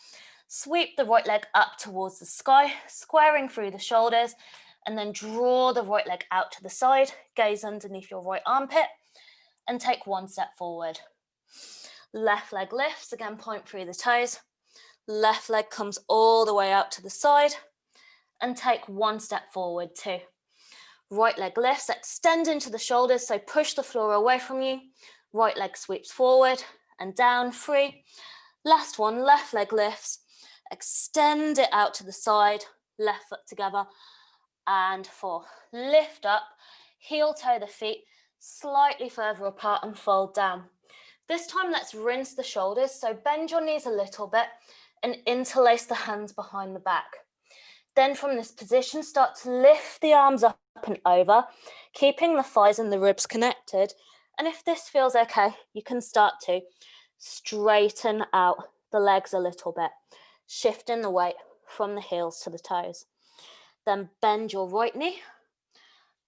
Sweep the right leg up towards the sky, squaring through the shoulders, and then draw the right leg out to the side, gaze underneath your right armpit, and take one step forward. Left leg lifts, again, point through the toes. Left leg comes all the way out to the side, and take one step forward, 2. Right leg lifts, extend into the shoulders, so push the floor away from you. Right leg sweeps forward and down, 3. Last one, left leg lifts. Extend it out to the side, left foot together. And 4. Lift up, heel toe the feet slightly further apart and fold down. This time, let's rinse the shoulders. So bend your knees a little bit and interlace the hands behind the back. Then from this position, start to lift the arms up and over, keeping the thighs and the ribs connected. And if this feels okay, you can start to straighten out the legs a little bit, shifting the weight from the heels to the toes. Then bend your right knee,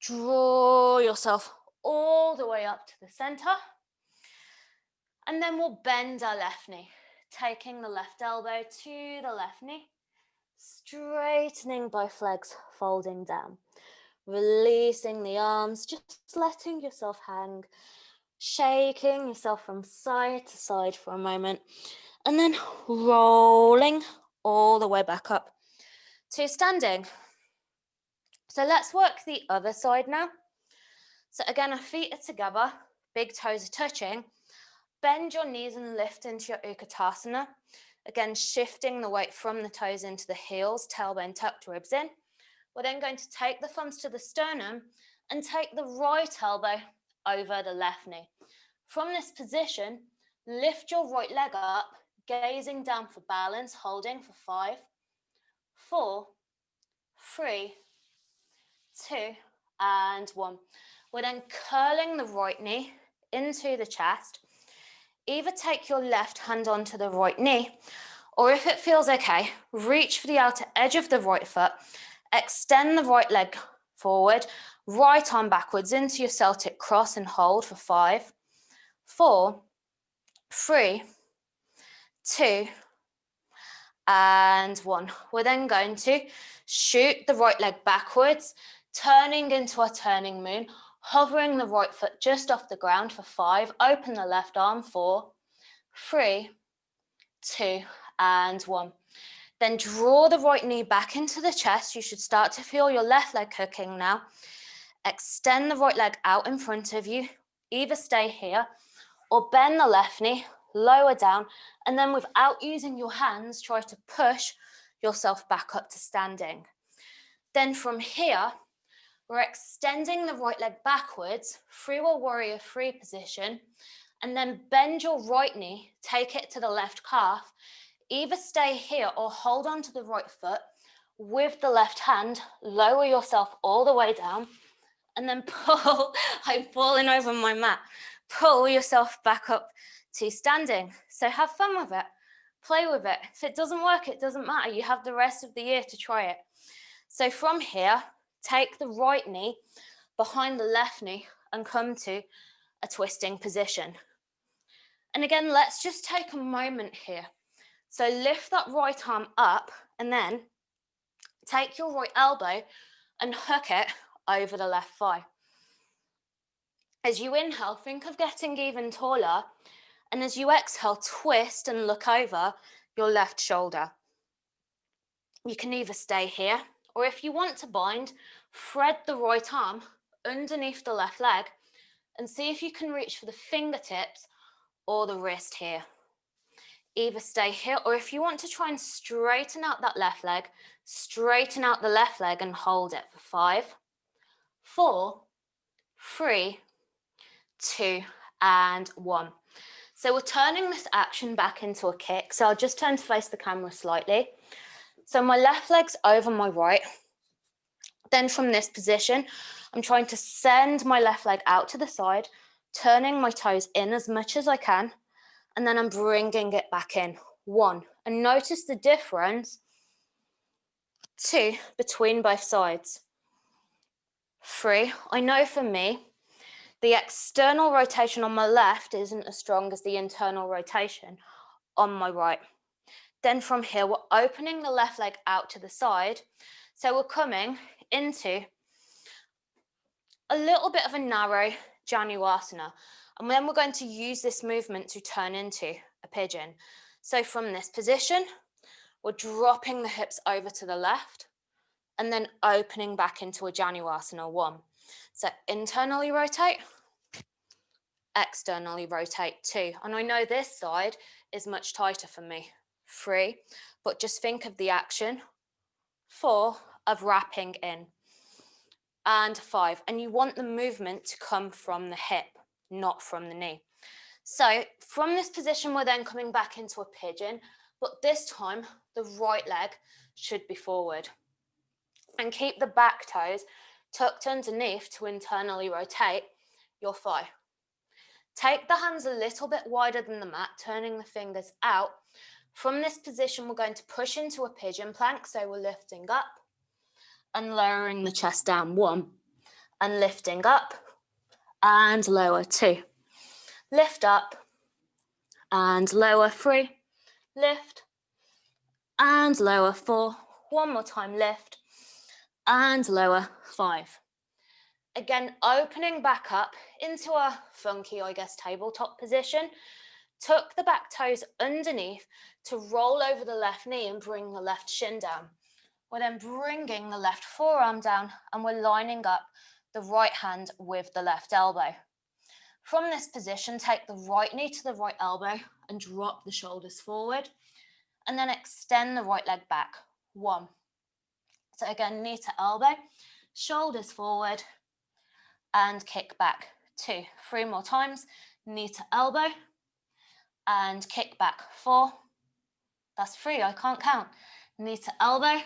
draw yourself all the way up to the center. And then we'll bend our left knee, taking the left elbow to the left knee, straightening both legs, folding down, releasing the arms, just letting yourself hang, shaking yourself from side to side for a moment, and then rolling all the way back up to standing. So let's work the other side now. So again, our feet are together, big toes are touching. Bend your knees and lift into your Utkatasana. Again, shifting the weight from the toes into the heels, tailbone tucked, ribs in. We're then going to take the thumbs to the sternum and take the right elbow over the left knee. From this position, lift your right leg up, gazing down for balance, holding for 5, 4, 3, 2, and 1. We're then curling the right knee into the chest. Either take your left hand onto the right knee, or if it feels okay, reach for the outer edge of the right foot, extend the right leg forward, right arm backwards into your Celtic cross and hold for 5, 4, 3, 2, and 1. We're then going to shoot the right leg backwards, turning into our turning moon, hovering the right foot just off the ground for 5, open the left arm, 4, 3, 2, and 1. Then draw the right knee back into the chest. You should start to feel your left leg hooking now. Extend the right leg out in front of you. Either stay here or bend the left knee, lower down, and then without using your hands, try to push yourself back up to standing. Then from here, we're extending the right leg backwards through a warrior 3 position, and then bend your right knee, take it to the left calf. Either stay here or hold on to the right foot with the left hand, lower yourself all the way down, and then pull. I'm falling over my mat. Pull yourself back up to standing. So have fun with it. Play with it. If it doesn't work, it doesn't matter. You have the rest of the year to try it. So from here, take the right knee behind the left knee and come to a twisting position. And again, let's just take a moment here. So lift that right arm up and then take your right elbow and hook it over the left thigh. As you inhale, think of getting even taller. And as you exhale, twist and look over your left shoulder. You can either stay here, or if you want to bind, thread the right arm underneath the left leg and see if you can reach for the fingertips or the wrist here. Either stay here, or if you want to try and straighten out that left leg, straighten out the left leg and hold it for 5, 4, 3, 2, and 1. So we're turning this action back into a kick. So I'll just turn to face the camera slightly. So my left leg's over my right. Then from this position, I'm trying to send my left leg out to the side, turning my toes in as much as I can, and then I'm bringing it back in. 1, and notice the difference. 2, between both sides. 3, I know for me, the external rotation on my left isn't as strong as the internal rotation on my right. Then from here, we're opening the left leg out to the side. So we're coming into a little bit of a narrow Januasana. And then we're going to use this movement to turn into a pigeon. So from this position, we're dropping the hips over to the left and then opening back into a Januasana 1. So internally rotate, externally rotate 2. And I know this side is much tighter for me. 3, but just think of the action. 4, of wrapping in. And 5, and you want the movement to come from the hip, not from the knee. So from this position, we're then coming back into a pigeon, but this time the right leg should be forward. And keep the back toes tucked underneath to internally rotate your thigh. Take the hands a little bit wider than the mat, turning the fingers out. From this position, we're going to push into a pigeon plank, so we're lifting up and lowering the chest down, 1, and lifting up and lower, 2. Lift up and lower, 3. Lift and lower, 4. One more time, lift and lower, 5. Again, opening back up into a funky, I guess, tabletop position. Tuck the back toes underneath to roll over the left knee and bring the left shin down. We're then bringing the left forearm down and we're lining up the right hand with the left elbow. From this position, take the right knee to the right elbow and drop the shoulders forward, and then extend the right leg back, 1. So again, knee to elbow, shoulders forward, and kick back, 2. 3 more times, knee to elbow, and kick back, 4. That's 3, I can't count. Knee to elbow,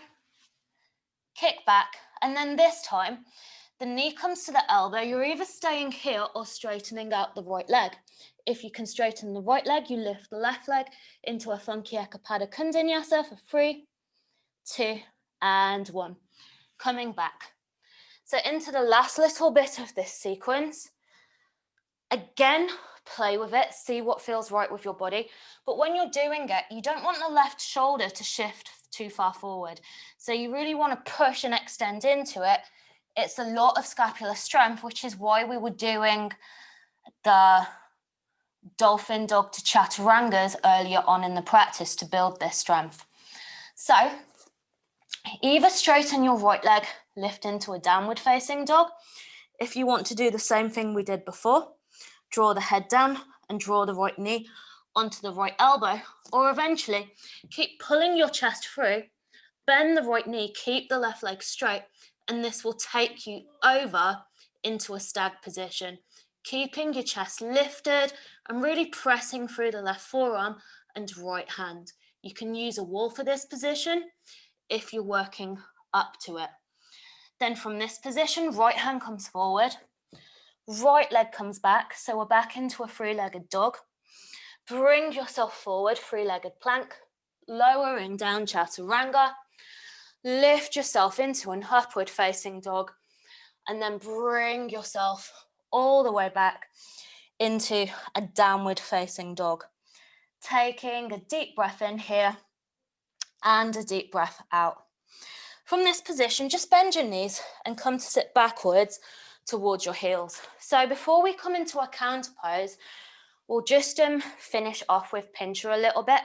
kick back, and then this time, the knee comes to the elbow. You're either staying here or straightening out the right leg. If you can straighten the right leg, you lift the left leg into a funky Ekapada Kundinyasa for 3, 2, and 1. Coming back. So into the last little bit of this sequence. Again, play with it, see what feels right with your body. But when you're doing it, you don't want the left shoulder to shift too far forward. So you really want to push and extend into it. It's a lot of scapular strength, which is why we were doing the dolphin dog to chaturangas earlier on in the practice to build this strength. So either straighten your right leg, lift into a downward facing dog. If you want to do the same thing we did before, draw the head down and draw the right knee onto the right elbow, or eventually keep pulling your chest through, bend the right knee, keep the left leg straight, and this will take you over into a stag position, keeping your chest lifted and really pressing through the left forearm and right hand. You can use a wall for this position if you're working up to it. Then from this position, right hand comes forward, right leg comes back, so we're back into a three-legged dog. Bring yourself forward, three-legged plank, lowering down chaturanga, lift yourself into an upward facing dog, and then bring yourself all the way back into a downward facing dog. Taking a deep breath in here and a deep breath out. From this position, just bend your knees and come to sit backwards towards your heels. So before we come into a counter pose, we'll just finish off with pincher a little bit.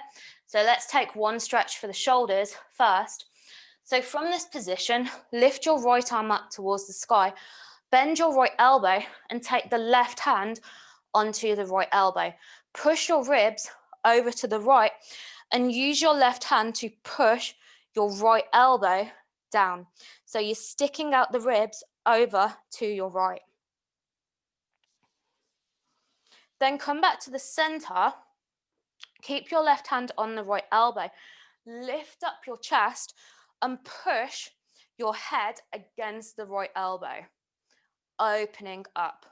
So let's take one stretch for the shoulders first. So from this position, lift your right arm up towards the sky, bend your right elbow and take the left hand onto the right elbow. Push your ribs over to the right and use your left hand to push your right elbow down. So you're sticking out the ribs over to your right. Then come back to the center. Keep your left hand on the right elbow. Lift up your chest and push your head against the right elbow, opening up.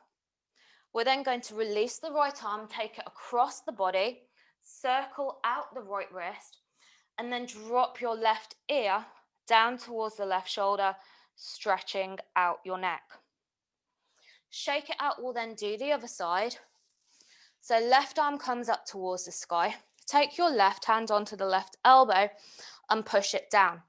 We're then going to release the right arm, take it across the body, circle out the right wrist, and then drop your left ear down towards the left shoulder, stretching out your neck. Shake it out, we'll then do the other side. So left arm comes up towards the sky. Take your left hand onto the left elbow and push it down.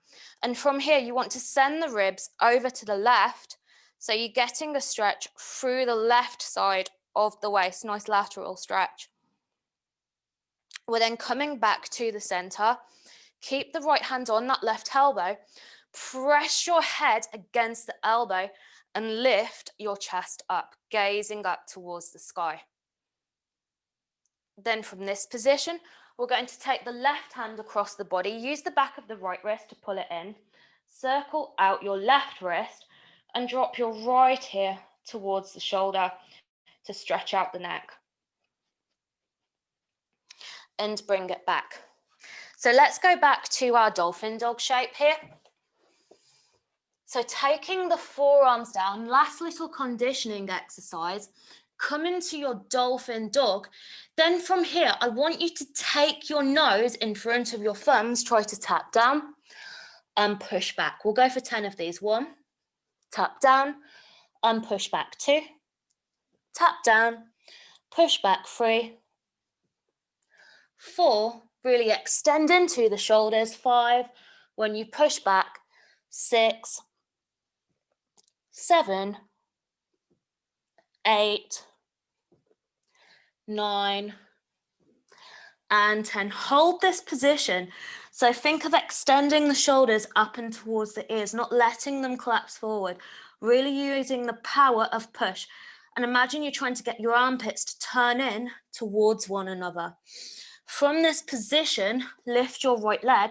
And from here, you want to send the ribs over to the left. So you're getting a stretch through the left side of the waist, nice lateral stretch. We're then coming back to the center. Keep the right hand on that left elbow. Press your head against the elbow and lift your chest up, gazing up towards the sky. Then from this position, we're going to take the left hand across the body, use the back of the right wrist to pull it in, circle out your left wrist and drop your right here towards the shoulder to stretch out the neck. And bring it back. So let's go back to our dolphin dog shape here. So taking the forearms down, last little conditioning exercise, come into your dolphin dog. Then from here, I want you to take your nose in front of your thumbs, try to tap down and push back. We'll go for 10 of these. 1, tap down and push back. 2, tap down, push back. 3, 4, really extend into the shoulders. 5, when you push back. 6, 7, 8, 9, and 10. Hold this position. So think of extending the shoulders up and towards the ears, not letting them collapse forward, really using the power of push. And imagine you're trying to get your armpits to turn in towards one another. From this position, lift your right leg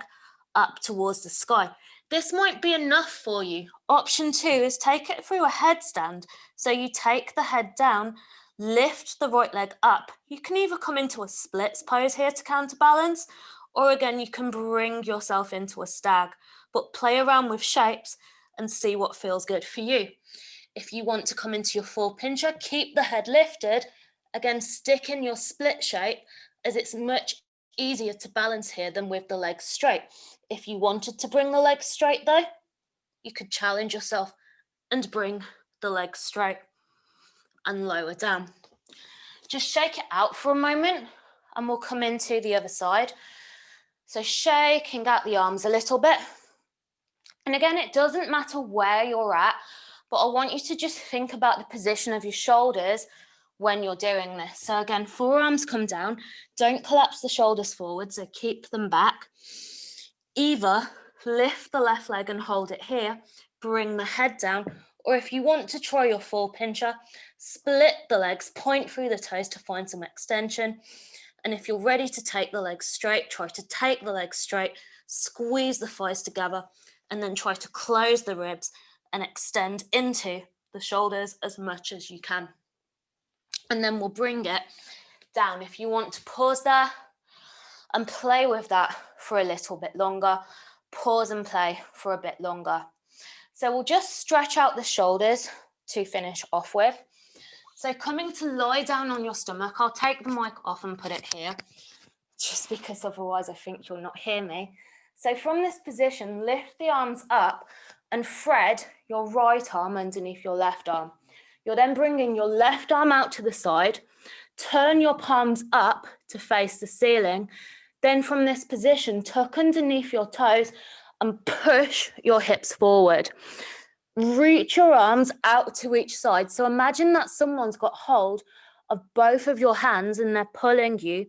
up towards the sky. This might be enough for you. Option 2 is take it through a headstand. So you take the head down, lift the right leg up. You can either come into a splits pose here to counterbalance, or again, you can bring yourself into a stag, but play around with shapes and see what feels good for you. If you want to come into your full pincher, keep the head lifted. Again, stick in your split shape, as it's much easier to balance here than with the legs straight. If you wanted to bring the legs straight though, you could challenge yourself and bring the legs straight and lower down. Just shake it out for a moment and we'll come into the other side. So shaking out the arms a little bit. And again, it doesn't matter where you're at, but I want you to just think about the position of your shoulders when you're doing this. So again, forearms come down, don't collapse the shoulders forward, so keep them back. Either lift the left leg and hold it here, bring the head down, or if you want to try your full pincher, split the legs, point through the toes to find some extension. And if you're ready to take the legs straight, try to take the legs straight, squeeze the thighs together, and then try to close the ribs and extend into the shoulders as much as you can. And then we'll bring it down. If you want to pause there and play with that for a little bit longer, pause and play for a bit longer. So we'll just stretch out the shoulders to finish off with. So coming to lie down on your stomach, I'll take the mic off and put it here, just because otherwise I think you'll not hear me. So from this position, lift the arms up and thread your right arm underneath your left arm. You're then bringing your left arm out to the side, turn your palms up to face the ceiling. Then from this position, tuck underneath your toes and push your hips forward. Reach your arms out to each side. So imagine that someone's got hold of both of your hands and they're pulling you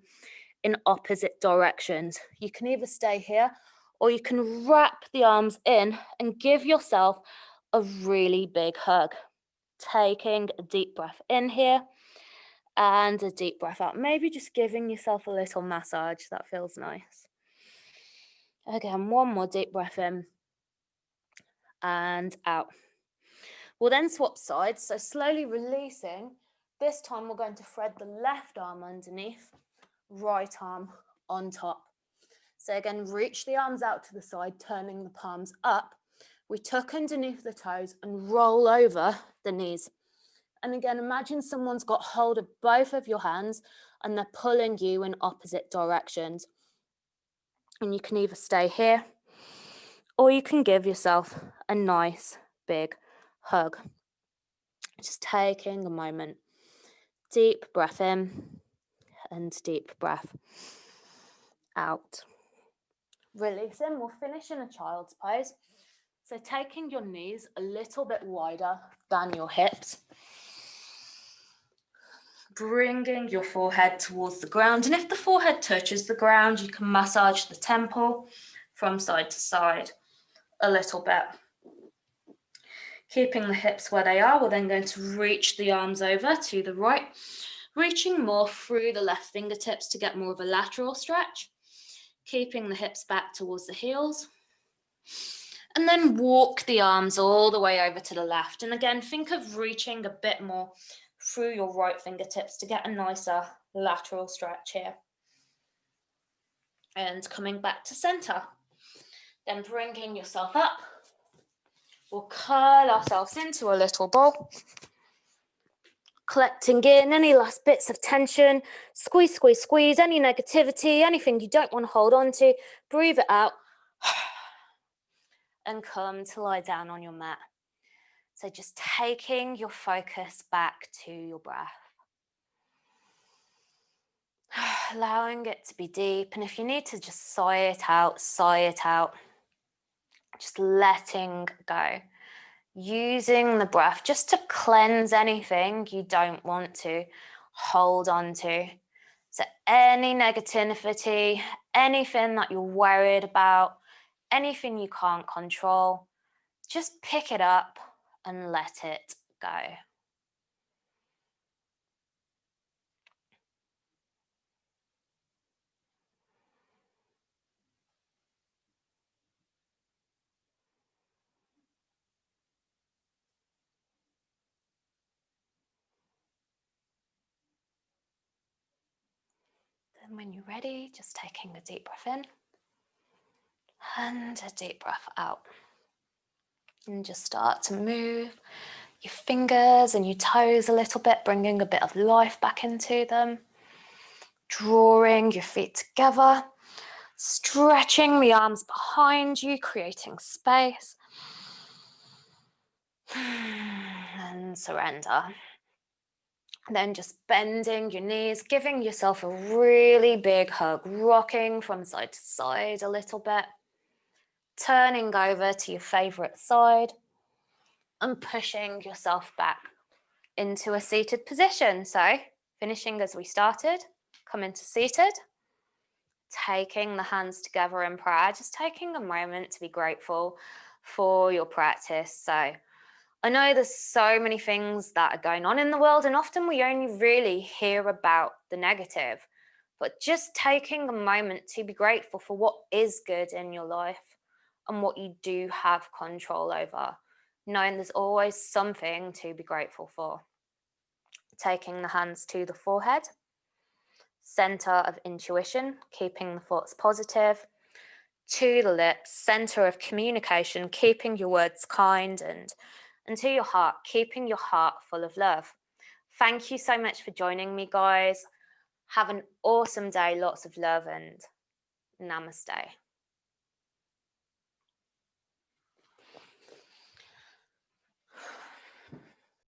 in opposite directions. You can either stay here or you can wrap the arms in and give yourself a really big hug. Taking a deep breath in here and a deep breath out. Maybe just giving yourself a little massage. That feels nice. Again, one more deep breath in and out. We'll then swap sides. So slowly releasing. This time we're going to thread the left arm underneath, right arm on top. So again, reach the arms out to the side, turning the palms up. We tuck underneath the toes and roll over the knees. And again, imagine someone's got hold of both of your hands and they're pulling you in opposite directions. And you can either stay here or you can give yourself a nice big hug. Just taking a moment. Deep breath in and deep breath out. Releasing, we'll finish in a child's pose. So taking your knees a little bit wider than your hips. Bringing your forehead towards the ground. And if the forehead touches the ground, you can massage the temple from side to side a little bit. Keeping the hips where they are, we're then going to reach the arms over to the right. reaching more through the left fingertips to get more of a lateral stretch, keeping the hips back towards the heels. And then walk the arms all the way over to the left. And again, think of reaching a bit more through your right fingertips to get a nicer lateral stretch here. And coming back to center. Then bringing yourself up. We'll curl ourselves into a little ball. Collecting in any last bits of tension. Squeeze, squeeze, squeeze. Any negativity, anything you don't want to hold on to. Breathe it out. And come to lie down on your mat. So just taking your focus back to your breath. Allowing it to be deep. And if you need to just sigh it out, sigh it out. Just letting go. Using the breath just to cleanse anything you don't want to hold on to. So any negativity, anything that you're worried about, anything you can't control, just pick it up and let it go. Then when you're ready, just taking a deep breath in and a deep breath out. And just start to move your fingers and your toes a little bit, bringing a bit of life back into them. Drawing your feet together, stretching the arms behind you, creating space. And surrender. Then just bending your knees, giving yourself a really big hug, rocking from side to side a little bit. Turning over to your favorite side and pushing yourself back into a seated position. So finishing as we started, come into seated, taking the hands together in prayer, just taking a moment to be grateful for your practice. So I know there's so many things that are going on in the world, and often we only really hear about the negative, but just taking a moment to be grateful for what is good in your life and what you do have control over, knowing there's always something to be grateful for. Taking the hands to the forehead, center of intuition, keeping the thoughts positive, to the lips, center of communication, keeping your words kind, and to your heart, keeping your heart full of love. Thank you so much for joining me, guys. Have an awesome day, lots of love, and namaste.